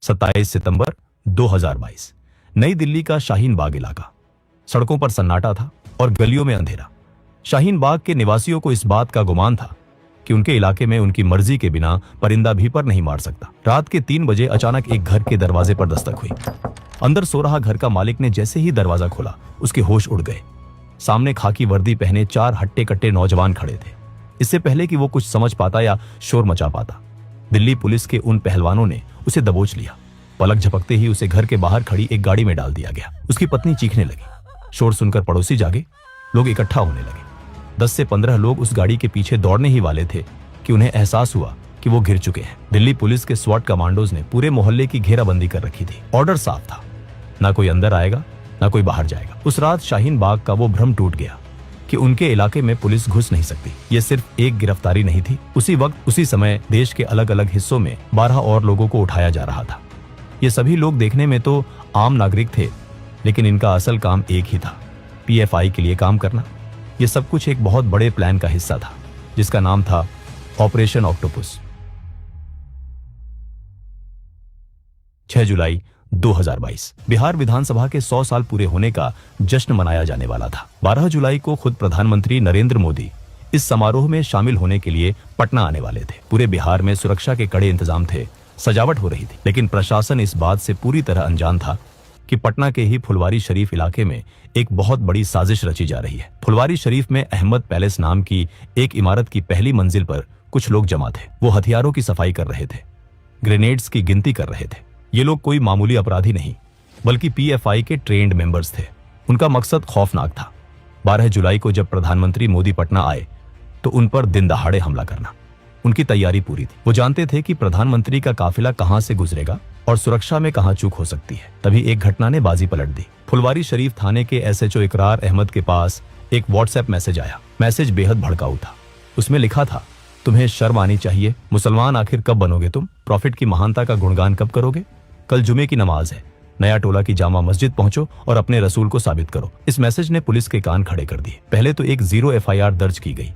27 सितंबर 2022। नई दिल्ली का शाहीन बाग इलाका। सड़कों पर सन्नाटा था और गलियों में अंधेरा। शाहीन बाग के निवासियों को इस बात का गुमान था कि उनके इलाके में उनकी मर्जी के बिना परिंदा भी पर नहीं मार सकता। रात के 3 बजे अचानक एक घर के दरवाजे पर दस्तक हुई। अंदर सो रहा घर का मालिक ने जैसे ही दरवाजा खोला, उसके होश उड़ गए। सामने खाकी वर्दी पहने 4 हट्टे कट्टे नौजवान खड़े थे। इससे पहले कि वो कुछ समझ पाता या शोर मचा पाता, दिल्ली पुलिस के उन पहलवानों ने उसे दबोच लिया। पलक झपकते ही उसे घर के बाहर खड़ी एक गाड़ी में डाल दिया गया। उसकी पत्नी चीखने लगी। शोर सुनकर पड़ोसी जागे, लोग इकट्ठा होने लगे। 10 से 15 लोग उस गाड़ी के पीछे दौड़ने ही वाले थे कि उन्हें एहसास हुआ कि वो घिर चुके हैं। दिल्ली पुलिस के स्वॉट कमांडोज ने पूरे मोहल्ले की घेराबंदी कर रखी थी। ऑर्डर साफ था, ना कोई अंदर आएगा ना कोई बाहर जाएगा। उस रात शाहीन बाग का वो भ्रम टूट गया कि उनके इलाके में पुलिस घुस नहीं सकती। ये सिर्फ एक गिरफ्तारी नहीं थी। उसी वक्त उसी समय देश के अलग अलग हिस्सों में 12 और लोगों को उठाया जा रहा था। ये सभी लोग देखने में तो आम नागरिक थे, लेकिन इनका असल काम एक ही था, पीएफआई के लिए काम करना। ये सब कुछ एक बहुत बड़े प्लान का हिस्सा था, जिसका नाम था ऑपरेशन ऑक्टोपस। 6 जुलाई 2022 बिहार विधानसभा के 100 साल पूरे होने का जश्न मनाया जाने वाला था। 12 जुलाई को खुद प्रधानमंत्री नरेंद्र मोदी इस समारोह में शामिल होने के लिए पटना आने वाले थे। पूरे बिहार में सुरक्षा के कड़े इंतजाम थे, सजावट हो रही थी, लेकिन प्रशासन इस बात से पूरी तरह अनजान था कि पटना के ही फुलवारी शरीफ इलाके में एक बहुत बड़ी साजिश रची जा रही है। फुलवारी शरीफ में अहमद पैलेस नाम की एक इमारत की पहली मंजिल पर कुछ लोग जमा थे। वो हथियारों की सफाई कर रहे थे, ग्रेनेड्स की गिनती कर रहे थे। ये लोग कोई मामूली अपराधी नहीं, बल्कि पीएफआई के ट्रेंड मेंबर्स थे। उनका मकसद खौफनाक था। 12 जुलाई को जब प्रधानमंत्री मोदी पटना आए तो उन पर दिन दहाड़े हमला करना। उनकी तैयारी पूरी थी। वो जानते थे कि प्रधानमंत्री का काफिला कहां से गुजरेगा और सुरक्षा में कहां चूक हो सकती है। तभी एक घटना ने बाजी पलट दी। फुलवारी शरीफ थाने के एसएचओ इकरार अहमद के पास एक व्हाट्सएप मैसेज आया। मैसेज बेहद भड़काऊ था। उसमें लिखा था, तुम्हें शर्म आनी चाहिए। मुसलमान आखिर कब बनोगे तुम? प्रॉफिट की महानता का गुणगान कब करोगे? कल जुमे की नमाज है, नया टोला की जामा मस्जिद पहुंचो और अपने रसूल को साबित करो। इस मैसेज ने पुलिस के कान खड़े कर दिए। पहले तो एक 0 एफआईआर दर्ज की गई,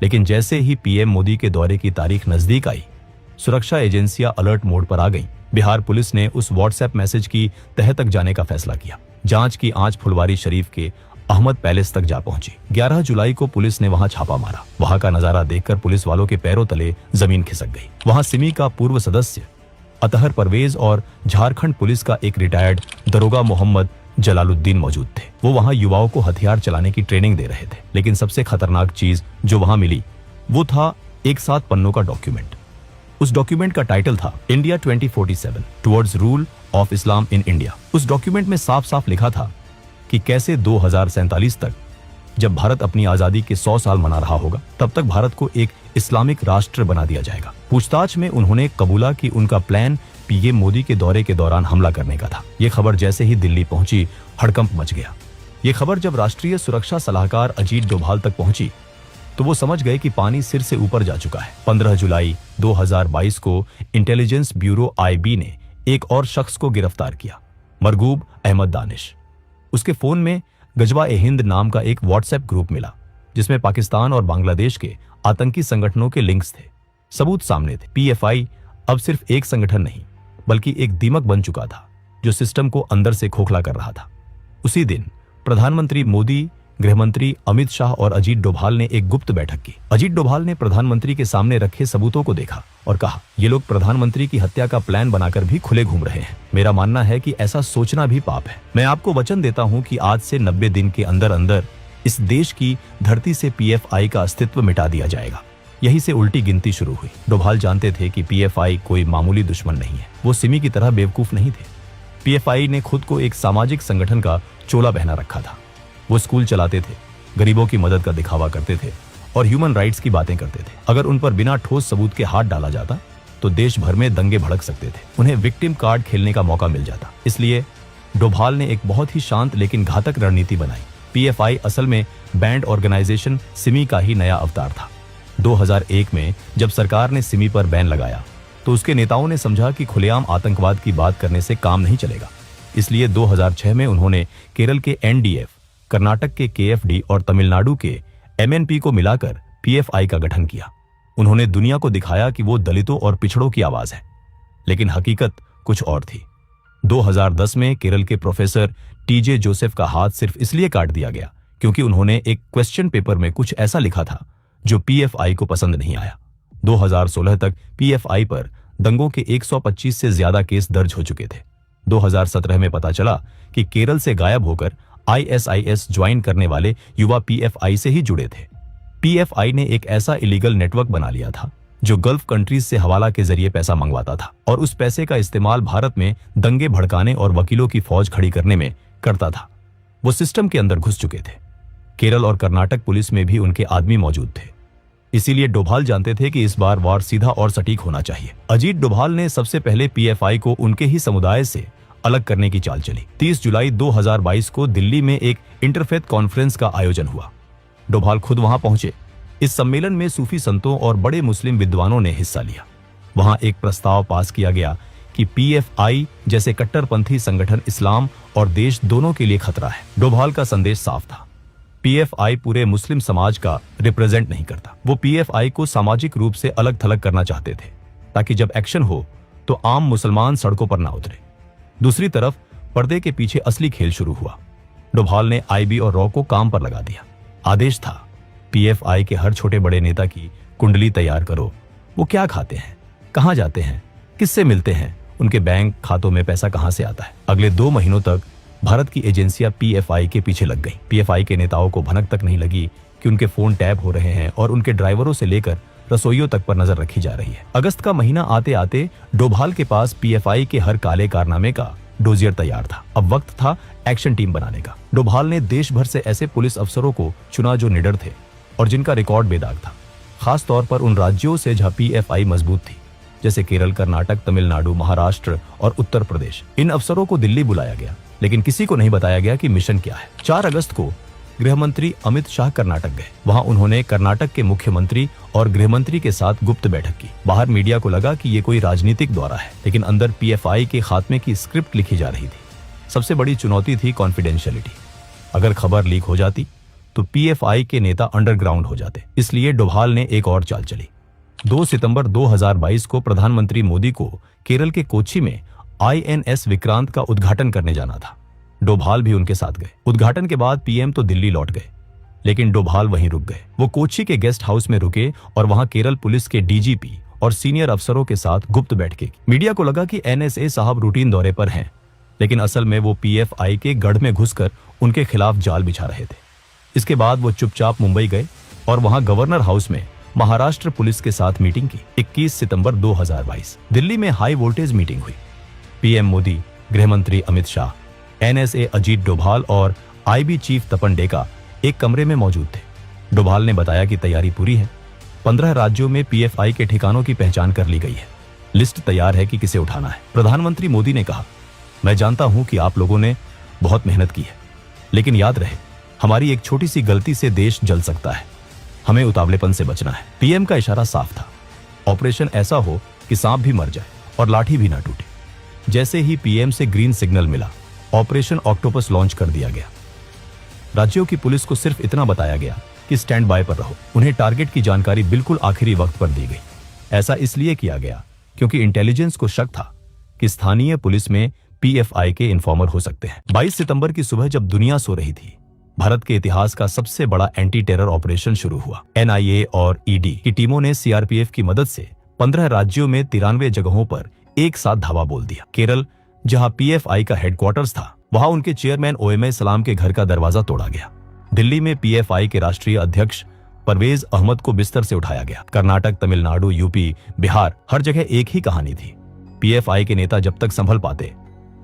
लेकिन जैसे ही पीएम मोदी के दौरे की तारीख नजदीक आई, सुरक्षा एजेंसियां अलर्ट मोड पर आ गईं। बिहार पुलिस ने उस व्हाट्सएप मैसेज की तह तक जाने का फैसला किया। जांच की आंच फुलवारी शरीफ के अहमद पैलेस तक जा पहुंची। 11 जुलाई को पुलिस ने वहां छापा मारा। वहां का नजारा देखकर पुलिस वालों के पैरों तले जमीन खिसक गई। वहां सिमी का पूर्व सदस्य अतहर परवेज और झारखंड पुलिस का एक रिटायर्ड दरोगा मोहम्मद जलालुद्दीन मौजूद थे। वो वहां युवाओं को हथियार चलाने की ट्रेनिंग दे रहे थे। लेकिन सबसे खतरनाक चीज जो वहां मिली वो था एक 7 पन्नों का डॉक्यूमेंट। उस डॉक्यूमेंट का टाइटल था India 2047 towards rule of Islam in India. उस डॉक्यूमेंट में साफ साफ लिखा था कि कैसे 2047 तक, जब भारत अपनी आजादी के 100 साल मना रहा होगा, तब तक भारत को एक इस्लामिक राष्ट्र बना दिया जाएगा। पूछताछ में उन्होंने कबूला कि उनका प्लान पीएम मोदी के दौरे के दौरान हमला करने का था। ये खबर जैसे ही दिल्ली पहुंची, हड़कंप मच गया। ये खबर जब राष्ट्रीय सुरक्षा सलाहकार अजीत डोभाल तक पहुंची तो वो समझ गए कि पानी सिर से ऊपर जा चुका है। 15 जुलाई 2022 को इंटेलिजेंस ब्यूरो आईबी ने एक और शख्स को गिरफ्तार किया, मरगूब अहमद दानिश। उसके फोन में गजवा ए हिंद नाम का एक व्हाट्सएप ग्रुप मिला, जिसमें पाकिस्तान और बांग्लादेश के आतंकी संगठनों के लिंक्स थे। सबूत सामने थे। पीएफआई अब सिर्फ एक संगठन नहीं, बल्कि एक दीमक बन चुका था जो सिस्टम को अंदर से खोखला कर रहा था। उसी दिन प्रधानमंत्री मोदी, गृहमंत्री अमित शाह और अजीत डोभाल ने एक गुप्त बैठक की। अजीत डोभाल ने प्रधानमंत्री के सामने रखे सबूतों को देखा और कहा, ये लोग प्रधानमंत्री की हत्या का प्लान बनाकर भी खुले घूम रहे हैं। मेरा मानना है कि ऐसा सोचना भी पाप है। मैं आपको वचन देता हूं कि आज से 90 दिन के अंदर अंदर इस देश की धरती से पीएफआई का अस्तित्व मिटा दिया जाएगा। यहीं से उल्टी गिनती शुरू हुई। डोभाल जानते थे कि पीएफआई कोई मामूली दुश्मन नहीं है। वो सिमी की तरह बेवकूफ नहीं थे। पीएफआई ने खुद को एक सामाजिक संगठन का चोला पहना रखा था। वो स्कूल चलाते थे, गरीबों की मदद का दिखावा करते थे और ह्यूमन राइट्स की बातें करते थे। अगर उन पर बिना ठोस सबूत के हाथ डाला जाता तो देश भर में दंगे भड़क सकते थे। उन्हें विक्टिम कार्ड खेलने का मौका मिल जाता। इसलिए डोभाल ने एक बहुत ही शांत लेकिन घातक रणनीति बनाई। पीएफआई असल में बैंड ऑर्गेनाइजेशन सिमी का ही नया अवतार था। 2001 में जब सरकार ने सिमी पर बैन लगाया तो उसके नेताओं ने समझा कि खुलेआम आतंकवाद की बात करने से काम नहीं चलेगा। इसलिए 2006 में उन्होंने केरल के एनडीएफ, कर्नाटक के केएफडी और तमिलनाडु के एमएनपी को मिलाकर पीएफआई का गठन किया। उन्होंने दुनिया को दिखाया कि वो दलितों और पिछड़ों की आवाज है, लेकिन हकीकत कुछ और थी। 2010 में केरल के प्रोफेसर टीजे जोसेफ का हाथ सिर्फ इसलिए काट दिया गया क्योंकि उन्होंने एक क्वेश्चन पेपर में कुछ ऐसा लिखा था जो पीएफआई को पसंद नहीं आया। 2016 तक पीएफआई पर दंगों के 125 से ज्यादा केस दर्ज हो चुके थे। 2017 में पता चला कि केरल से गायब होकर आईएसआईएस ज्वाइन करने वाले युवा पीएफआई से ही जुड़े थे। पीएफआई ने एक ऐसा इलीगल नेटवर्क बना लिया था जो गल्फ कंट्रीज से हवाला के जरिए पैसा मंगवाता था और उस पैसे का इस्तेमाल भारत में दंगे भड़काने और वकीलों की फौज खड़ी करने में करता था। वो सिस्टम के अंदर घुस चुके थे। केरल और कर्नाटक पुलिस में भी उनके आदमी मौजूद थे। इसीलिए डोभाल जानते थे कि इस बार वार सीधा और सटीक होना चाहिए। अजीत डोभाल ने सबसे पहले पीएफआई को उनके ही समुदाय से अलग करने की चाल चली। 30 जुलाई 2022 को दिल्ली में एक इंटरफेथ कॉन्फ्रेंस का आयोजन हुआ। डोभाल खुद वहां पहुंचे। इस सम्मेलन में सूफी संतों और बड़े मुस्लिम विद्वानों ने हिस्सा लिया। वहां एक प्रस्ताव पास किया गया कि पीएफआई जैसे कट्टरपंथी संगठन इस्लाम और देश दोनों के लिए खतरा है। डोभाल का संदेश साफ था, पीएफआई पूरे मुस्लिम समाज का रिप्रेजेंट नहीं करता। वो पीएफआई को सामाजिक रूप से अलग थलग करना चाहते थे ताकि जब एक्शन हो तो आम मुसलमान सड़कों पर ना उतरे। दूसरी तरफ पर्दे के पीछे असली खेल शुरू हुआ। डोभाल ने आईबी और रॉ को काम पर लगा दिया। आदेश था, पीएफआई के हर छोटे बड़े नेता की कुंडली तैयार करो। वो क्या खाते हैं, कहां जाते हैं, किससे मिलते हैं, उनके बैंक खातों में पैसा कहां से आता है। अगले 2 महीनों तक भारत की एजेंसियां पीएफआई के पीछे लग गई। पीएफआई के नेताओं को भनक तक नहीं लगी कि उनके फोन टैप हो रहे हैं और उनके ड्राइवरों से लेकर रसोइयों तक पर नजर रखी जा रही है। अगस्त का महीना आते आते डोभाल के पास पीएफआई के हर काले कारनामे का डोजियर तैयार था। अब वक्त था एक्शन टीम बनाने का। डोभाल ने देश भर से ऐसे पुलिस अफसरों को चुना जो निडर थे और जिनका रिकॉर्ड बेदाग था। खास तौर पर उन राज्यों से जहां पीएफआई मजबूत थी, जैसे केरल, कर्नाटक, तमिलनाडु, महाराष्ट्र और उत्तर प्रदेश। इन अफसरों को दिल्ली बुलाया गया, लेकिन किसी को नहीं बताया गया कि मिशन क्या है। 4 अगस्त को गृह मंत्री अमित शाह कर्नाटक गए। वहां उन्होंने कर्नाटक के मुख्यमंत्री और गृह मंत्री के साथ गुप्त बैठक की। बाहर मीडिया को लगा कि ये कोई राजनीतिक दौरा है, लेकिन अंदर पीएफआई के खात्मे की स्क्रिप्ट लिखी जा रही थी। सबसे बड़ी चुनौती थी कॉन्फिडेंशियलिटी। अगर खबर लीक हो जाती तो पीएफआई के नेता अंडरग्राउंड हो जाते। इसलिए डोभाल ने एक और चाल चली। 2 सितंबर 2022 को प्रधानमंत्री मोदी को केरल के कोच्चि में आईएनएस विक्रांत का उद्घाटन करने जाना था। डोभाल भी उनके साथ गए। उद्घाटन के बाद पीएम तो दिल्ली लौट गए, लेकिन डोभाल वहीं रुक गए। वो कोच्चि के गेस्ट हाउस में रुके और वहां केरल पुलिस के डीजीपी और सीनियर अफसरों के साथ गुप्त बैठकें की। मीडिया को लगा कि एनएसए साहब रूटीन दौरे पर हैं, लेकिन असल में वो पीएफआई के गढ़ में घुसकर उनके खिलाफ जाल बिछा रहे थे। इसके बाद वो चुपचाप मुंबई गए और वहां गवर्नर हाउस में महाराष्ट्र पुलिस के साथ मीटिंग की। 21 सितंबर 2022 दिल्ली में हाई वोल्टेज मीटिंग हुई। पीएम मोदी, गृह मंत्री अमित शाह, एनएसए अजीत डोभाल और आईबी चीफ तपन डेका एक कमरे में मौजूद थे। डोभाल ने बताया कि तैयारी पूरी है। 15 राज्यों में पीएफआई के ठिकानों की पहचान कर ली गई है। लिस्ट तैयार है कि किसे उठाना है। प्रधानमंत्री मोदी ने कहा, मैं जानता हूं कि आप लोगों ने बहुत मेहनत की है, लेकिन याद रहे, हमारी एक छोटी सी गलती से देश जल सकता है। हमें उतावलेपन से बचना है। पीएम का इशारा साफ था, ऑपरेशन ऐसा हो कि सांप भी मर जाए और लाठी भी ना टूटे। जैसे ही पीएम से ग्रीन सिग्नल मिला, ऑपरेशन ऑक्टोपस लॉन्च कर दिया गया। राज्यों की पुलिस को सिर्फ इतना बताया गया कि स्टैंड बाय पर रहो। उन्हें टारगेट की जानकारी बिल्कुल आखिरी वक्त पर दी गई। ऐसा इसलिए किया गया क्योंकि इंटेलिजेंस को शक था कि स्थानीय पुलिस में पीएफआई के इन्फॉर्मर हो सकते हैं। 22 सितंबर की सुबह जब दुनिया सो रही थी, भारत के इतिहास का सबसे बड़ा एंटी टेरर ऑपरेशन शुरू हुआ। एनआईए और ईडी की टीमों ने सीआरपीएफ की मदद से 15 राज्यों में 93 जगहों पर एक साथ धावा बोल दिया। केरल, जहां पीएफआई का हेडक्वार्टर्स था, वहां उनके चेयरमैन ओएमए सलाम के घर का दरवाजा तोड़ा गया। दिल्ली में पीएफआई के राष्ट्रीय अध्यक्ष परवेज अहमद को बिस्तर से उठाया गया। कर्नाटक, तमिलनाडु, यूपी, बिहार, हर जगह एक ही कहानी थी। पीएफआई के नेता जब तक संभल पाते,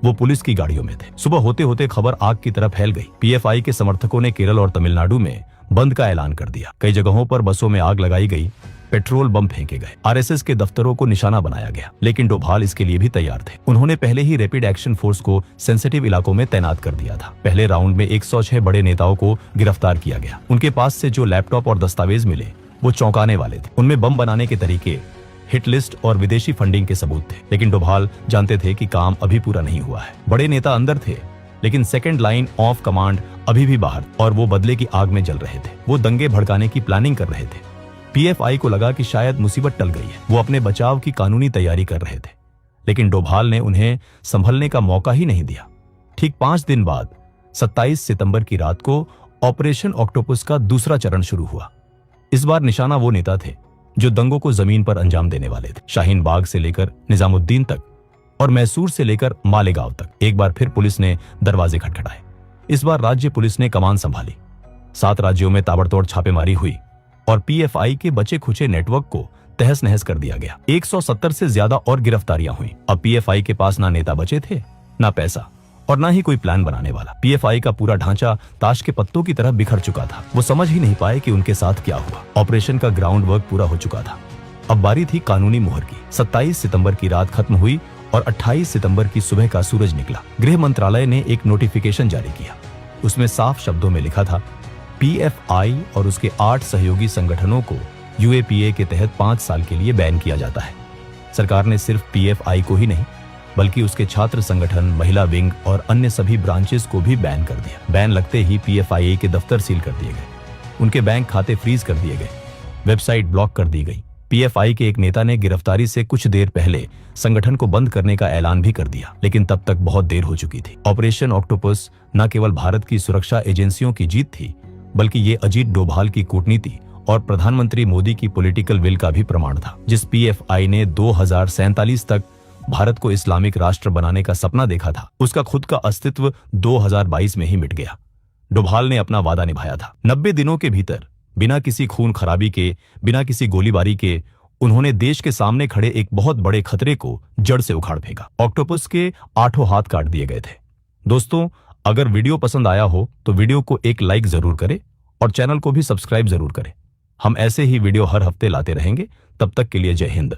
वो पुलिस की गाड़ियों में थे। सुबह होते होते खबर आग की तरह फैल गई। पीएफआई के समर्थकों ने केरल और तमिलनाडु में बंद का ऐलान कर दिया। कई जगहों पर बसों में आग लगाई गई, पेट्रोल बम फेंके गए। आरएसएस के दफ्तरों को निशाना बनाया गया, लेकिन डोभाल इसके लिए भी तैयार थे। उन्होंने पहले ही रैपिड एक्शन फोर्स को सेंसिटिव इलाकों में तैनात कर दिया था। पहले राउंड में 106 बड़े नेताओं को गिरफ्तार किया गया। उनके पास से जो लैपटॉप और दस्तावेज मिले वो चौंकाने वाले थे। उनमें बम बनाने के तरीके, हिट लिस्ट और विदेशी फंडिंग के सबूत थे। लेकिन डोभाल जानते थे कि काम अभी पूरा नहीं हुआ है। बड़े नेता अंदर थे, लेकिन सेकंड लाइन ऑफ कमांड अभी भी बाहर, और वो बदले की आग में जल रहे थे। वो दंगे भड़काने की प्लानिंग कर रहे थे। पीएफआई को लगा कि शायद मुसीबत टल गई है। वो अपने बचाव की कानूनी तैयारी कर रहे थे, लेकिन डोभाल ने उन्हें संभलने का मौका ही नहीं दिया। ठीक 5 दिन बाद 27 सितंबर की रात को ऑपरेशन ऑक्टोपस का दूसरा चरण शुरू हुआ। इस बार निशाना वो नेता थे जो दंगों को जमीन पर अंजाम देने वाले थे। शाहीन बाग से लेकर निजामुद्दीन तक और मैसूर से लेकर मालेगांव तक एक बार फिर पुलिस ने दरवाजे खटखटाए। इस बार राज्य पुलिस ने कमान संभाली। 7 राज्यों में ताबड़तोड़ छापेमारी हुई और पीएफआई के बचे खुचे नेटवर्क को तहस नहस कर दिया गया। 170 से ज्यादा और गिरफ्तारियां हुई। अब पीएफआई के पास ना नेता बचे थे, ना पैसा और ना ही कोई प्लान बनाने वाला। पीएफआई का पूरा ढांचा ताश के पत्तों की तरह बिखर चुका था। वो समझ ही नहीं पाए कि उनके साथ क्या हुआ। ऑपरेशन का ग्राउंड वर्क पूरा हो चुका था। अब बारी थी कानूनी मुहर की। 27 सितंबर की रात खत्म हुई और 28 सितंबर की सुबह का सूरज निकला। गृह मंत्रालय ने एक नोटिफिकेशन जारी किया। उसमें साफ शब्दों में लिखा था, पीएफआई और उसके 8 सहयोगी संगठनों को यूएपीए के तहत 5 साल के लिए बैन किया जाता है। सरकार ने सिर्फ पीएफआई को ही नहीं बल्कि उसके छात्र संगठन, महिला विंग और अन्य सभी ब्रांचेस को भी बैन कर दिया। बैन लगते ही पीएफआई के दफ्तर सील कर दिए गए, उनके बैंक खाते फ्रीज कर दिए गए, वेबसाइट ब्लॉक कर दी गई। पीएफआई के एक नेता ने गिरफ्तारी से कुछ देर पहले संगठन को बंद करने का ऐलान भी कर दिया, लेकिन तब तक बहुत देर हो चुकी थी। ऑपरेशन ऑक्टोपस न केवल भारत की सुरक्षा एजेंसियों की जीत थी, बल्कि ये अजीत डोभाल की कूटनीति और प्रधानमंत्री मोदी की पॉलिटिकल विल का भी प्रमाण था। जिस पीएफआई ने 2047 तक भारत को इस्लामिक राष्ट्र बनाने का सपना देखा था, उसका खुद का अस्तित्व 2022 में ही मिट गया। डोभाल ने अपना वादा निभाया था। 90 दिनों के भीतर बिना किसी खून खराबी के, बिना किसी गोलीबारी के उन्होंने देश के सामने खड़े एक बहुत बड़े खतरे को जड़ से उखाड़ फेंका। ऑक्टोपस के 8 हाथ काट दिए गए थे। दोस्तों, अगर वीडियो पसंद आया हो तो वीडियो को एक लाइक जरूर करें और चैनल को भी सब्सक्राइब जरूर करें। हम ऐसे ही वीडियो हर हफ्ते लाते रहेंगे। तब तक के लिए जय हिंद।